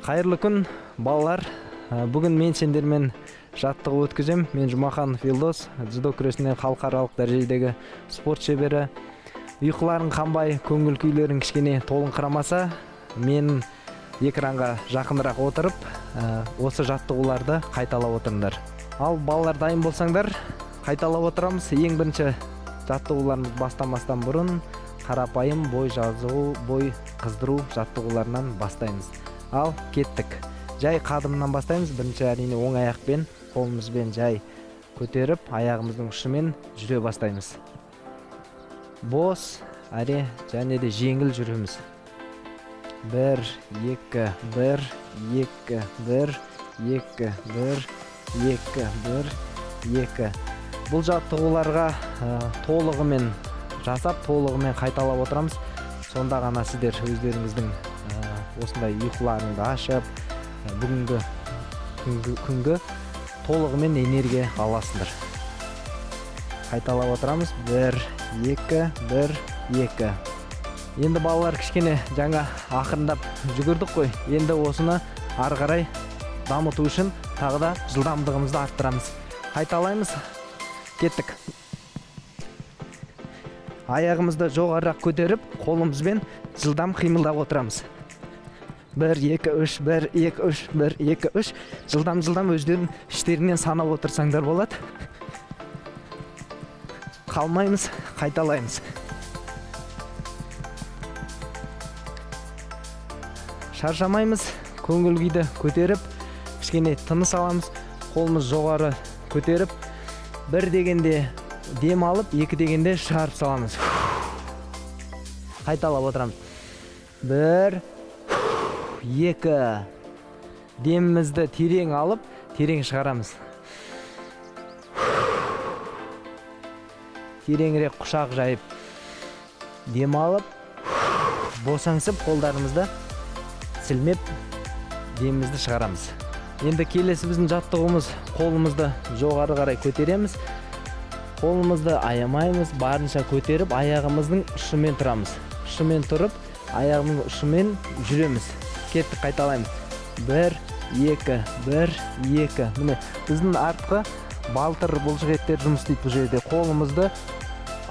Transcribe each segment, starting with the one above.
Қайырлы күн, балалар. Бүгін мен сендермен жаттығу өткізем. Мен Жұмаханов Елдос, дзюдо күресінен халықаралық дәрежедегі спорт шебері. Ұйқыларың қанбай, көңіл күйлерің кішкене толыңқырамаса, мен экранға жақынырақ отырып, осы жаттығуларды қайталап отырыңдар. Ал балалар дайын болсаңдар, қайталап отырамыз. Ең бірінші жаттығуларымыз бастамастан бұрын қарапайым бой жазу, бой қыздыру жаттығуларынан бастаймыз. Ал кеттік. Жай қадымнан бастаймыз. Бірінші әрине оң аяқпен, қолымызбен жай көтеріп, аяғымыздың ұшымен жүре бастаймыз. Бос, әре, және де жеңіл жүреміз. 1, 2, 1, 2, 1, 2, 1, 2, 1, 2. Бұл жаттығуларға толығымен жасап, толығымен қайталап отырамыз. Сонда ғана сіздер өздеріңіздің осындай ұйқыларыңды ашып, бүгінгі күнгі толығымен энергия аласыңдар. Қайталап отырамыз. 1, 2, 1, 2. Енді балалар кішкене жаңа ақырындап жүгірдік қой. Енді осыны ары қарай дамыту үшін тағы да жылдамдығымызды арттырамыз. Қайталаймыз. Кеттік. Аяғымызды жоғарырақ көтеріп, қолымызбен жылдам қимылдап отырамыз. 1, 2, 3, 1, 2, 3, 1, 2, 3. Жылдам өздерің іштеріңнен санап отырсаңдар болады. Қалмаймыз, қайталаймыз. Шаршамаймыз, көңіл күйді көтеріп, кішкене тыныс аламыз. Қолымыз жоғары көтеріп, 1 дегенде дем алып, 2 дегенде шығарып саламыз. Қайталап отырамыз. 1, 2. Демімізді терең алып, терең шығарамыз. Тереңірек құшақ жайып, дем алып, босаңсып, қолдарымызды сілмеп, демімізді шығарамыз. Енді келесі біздің жаттығуымыз, қолымызды жоғары қарай көтереміз. Қолымызды аямаймыз, барынша көтеріп, аяғымыздың ұшымен тұрамыз. Ұшымен тұрып, аяғымыздың ұшымен жүреміз. Кеттік, қайталаймыз. 1, 2, 1, 2. Міне, біздің артқы балтыр бұлшықеттер жұмыс істейді бұл жерде. Қолымызды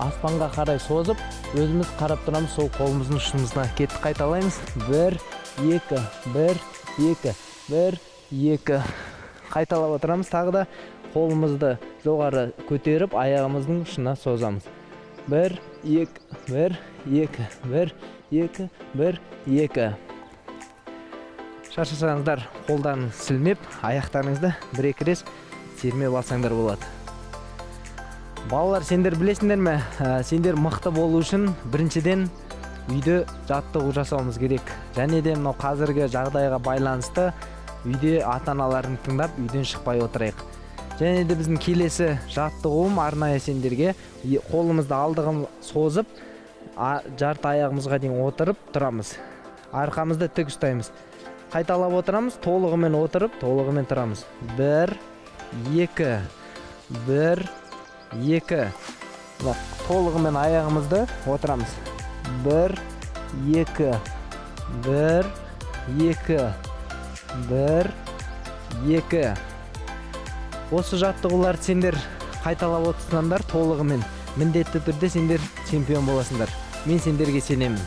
аспанға қарай созып, өзіміз қарап тұрамыз сол қолымыздың ұшымызына. Кеттік, қайталаймыз. 1, 2, 1, 2, 1, 2. Қайталап отырамыз. Тағы да қолымызды жоғары көтеріп, аяғымыздың ұшына созамыз. 1, 2, 1, 2, 1, 2, 1, 2. Шаршасаңыздар, қолдарын сілмеп, аяқтарыңызды 1-2 рет сермеп алсаңдар болады. Балалар, сендер білесіңдер ме? Сендер мықты болу үшін біріншіден үйде жаттығу жасауымыз керек. Және де мынау қазіргі жағдайға байланысты үйде ата-аналарын тыңдап, үйден шықпай отырайық. Және де біздің келесі жаттығуым арнайы сендерге қолымызды алдығын созып, жарты аяғымызға дейін отырып тұрамыз. Арқамызды тік ұстаймыз. Қайталап отырамыз, толығымен отырып, толығымен тұрамыз. 1, 2, 1, 2. Толығымен аяғымызды отырамыз. 1, 2, 1, 2, 1, 2. Осы жаттығуларды сендер қайталап отырсаңдар, толығымен міндетті түрде сендер чемпион боласыңдар. Мен сендерге сенемін.